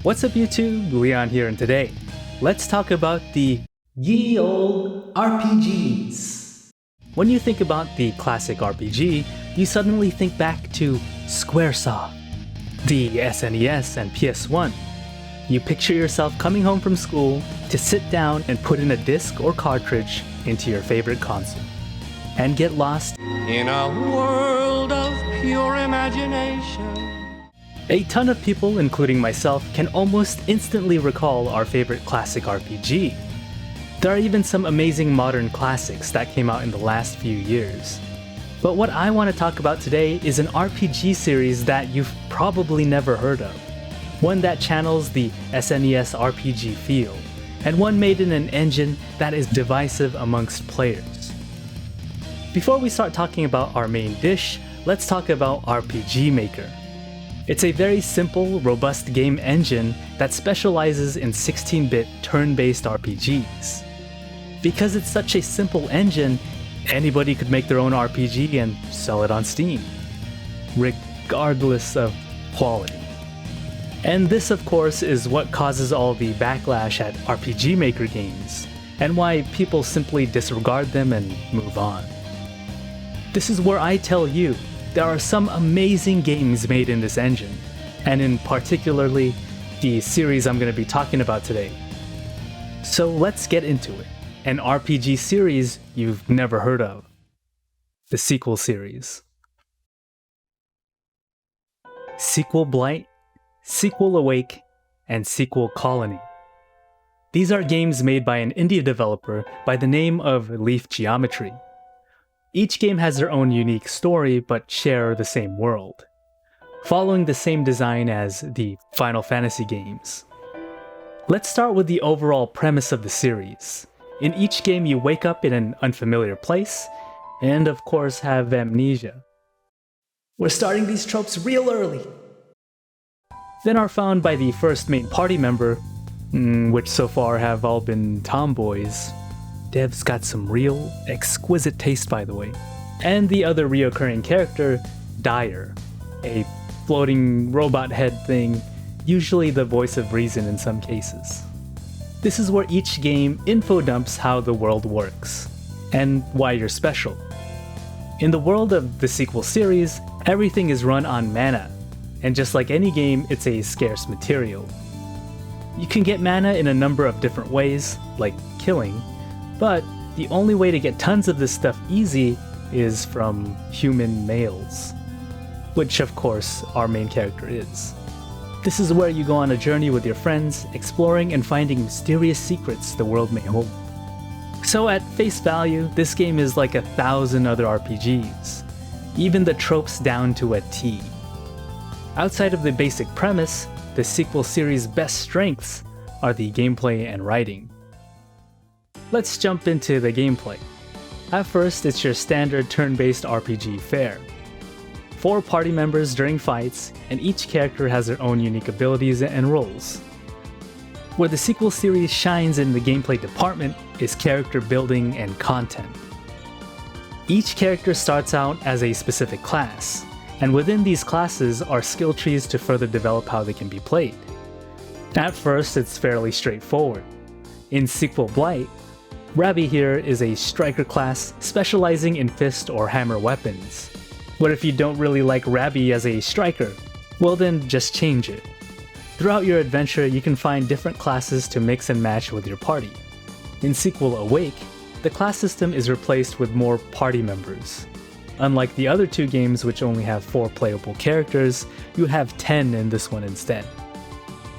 What's up YouTube, Leon here, and today, let's talk about the ye olde RPGs. When you think about the classic RPG, you suddenly think back to Squaresoft, the SNES and PS1. You picture yourself coming home from school to sit down and put in a disc or cartridge into your favorite console, and get lost in a world of pure imagination. A ton of people, including myself, can almost instantly recall our favorite classic RPG. There are even some amazing modern classics that came out in the last few years. But what I want to talk about today is an RPG series that you've probably never heard of. One that channels the SNES RPG feel, and one made in an engine that is divisive amongst players. Before we start talking about our main dish, let's talk about RPG Maker. It's a very simple, robust game engine that specializes in 16-bit turn-based RPGs. Because it's such a simple engine, anybody could make their own RPG and sell it on Steam, regardless of quality. And this, of course, is what causes all the backlash at RPG Maker games, and why people simply disregard them and move on. This is where I tell you, there are some amazing games made in this engine, and in particularly the series I'm going to be talking about today. So let's get into it. An RPG series you've never heard of. The sequel series. Sequel Blight, Sequel Awake, and Sequel Colony. These are games made by an indie developer by the name of Leaf Geometry. Each game has their own unique story, but share the same world, following the same design as the Final Fantasy games. Let's start with the overall premise of the series. In each game you wake up in an unfamiliar place, and of course have amnesia. We're starting these tropes real early! Then are found by the first main party member, which so far have all been tomboys. Dev's got some real, exquisite taste, by the way. And the other reoccurring character, Dyer, a floating robot head thing, usually the voice of reason in some cases. This is where each game info dumps how the world works, and why you're special. In the world of the sequel series, everything is run on mana, and just like any game, it's a scarce material. You can get mana in a number of different ways, like killing, but the only way to get tons of this stuff easy is from human males, which of course our main character is. This is where you go on a journey with your friends, exploring and finding mysterious secrets the world may hold. So at face value, this game is like 1,000 other RPGs, even the tropes down to a T. Outside of the basic premise, the sequel series' best strengths are the gameplay and writing. Let's jump into the gameplay. At first, it's your standard turn-based RPG fare. 4 party members during fights, and each character has their own unique abilities and roles. Where the sequel series shines in the gameplay department is character building and content. Each character starts out as a specific class, and within these classes are skill trees to further develop how they can be played. At first, it's fairly straightforward. In Sequel Blight, Ravi here is a striker class specializing in fist or hammer weapons. What if you don't really like Ravi as a striker? Well then, just change it. Throughout your adventure, you can find different classes to mix and match with your party. In Sequel Awake, the class system is replaced with more party members. Unlike the other 2 games which only have 4 playable characters, you have 10 in this one instead.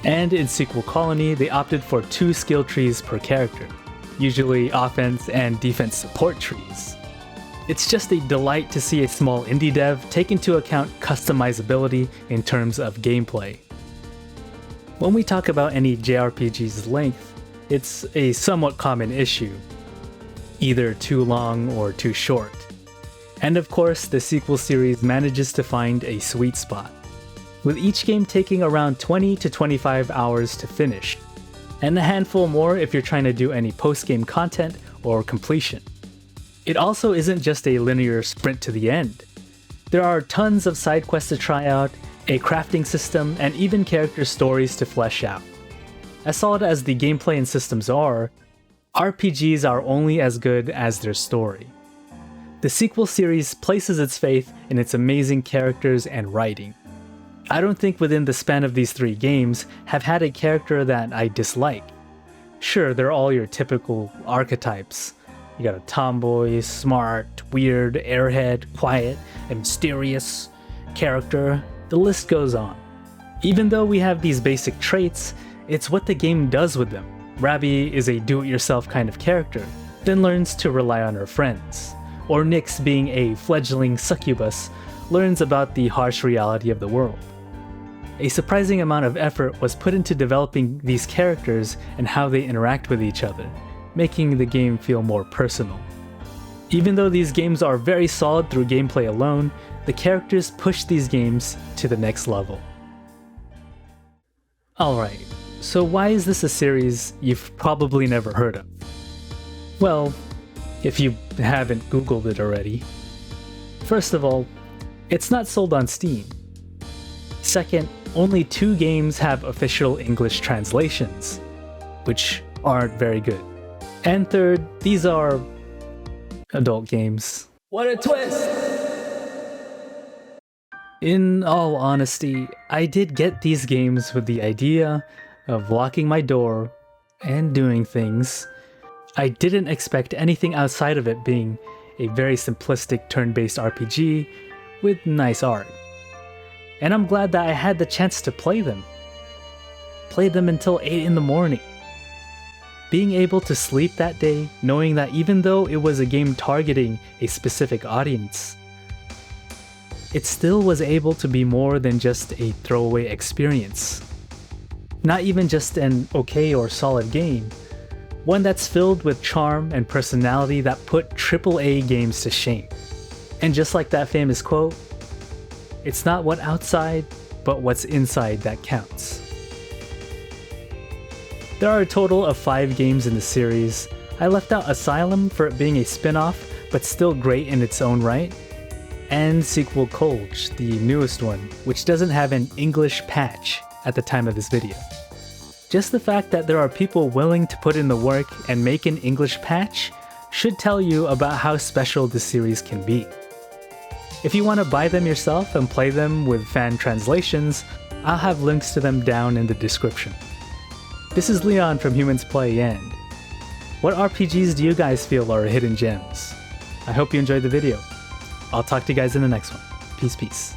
And in Sequel Colony, they opted for 2 skill trees per character, usually offense and defense support trees. It's just a delight to see a small indie dev take into account customizability in terms of gameplay. When we talk about any JRPG's length, it's a somewhat common issue, either too long or too short. And of course, the sequel series manages to find a sweet spot, with each game taking around 20 to 25 hours to finish, and a handful more if you're trying to do any post-game content or completion. It also isn't just a linear sprint to the end. There are tons of side quests to try out, a crafting system, and even character stories to flesh out. As solid as the gameplay and systems are, RPGs are only as good as their story. The sequel series places its faith in its amazing characters and writing. I don't think within the span of these 3 games have had a character that I dislike. Sure, they're all your typical archetypes. You got a tomboy, smart, weird, airhead, quiet, and mysterious character. The list goes on. Even though we have these basic traits, it's what the game does with them. Rabi is a do-it-yourself kind of character, then learns to rely on her friends. Or Nyx, being a fledgling succubus, learns about the harsh reality of the world. A surprising amount of effort was put into developing these characters and how they interact with each other, making the game feel more personal. Even though these games are very solid through gameplay alone, the characters push these games to the next level. Alright, so why is this a series you've probably never heard of? Well, if you haven't Googled it already. First of all, it's not sold on Steam. Second, only 2 games have official English translations, which aren't very good. And third, these are adult games. What a twist! In all honesty, I did get these games with the idea of locking my door and doing things. I didn't expect anything outside of it being a very simplistic turn-based RPG with nice art. And I'm glad that I had the chance to play them. Played them until 8 in the morning. Being able to sleep that day, knowing that even though it was a game targeting a specific audience, it still was able to be more than just a throwaway experience. Not even just an okay or solid game, one that's filled with charm and personality that put AAA games to shame. And just like that famous quote, it's not what outside, but what's inside that counts. There are a total of 5 games in the series. I left out Asylum for it being a spin-off, but still great in its own right, and Sequel Colge, the newest one, which doesn't have an English patch at the time of this video. Just the fact that there are people willing to put in the work and make an English patch should tell you about how special this series can be. If you want to buy them yourself and play them with fan translations, I'll have links to them down in the description. This is Leon from Humans Play, and what RPGs do you guys feel are hidden gems? I hope you enjoyed the video. I'll talk to you guys in the next one. Peace, peace.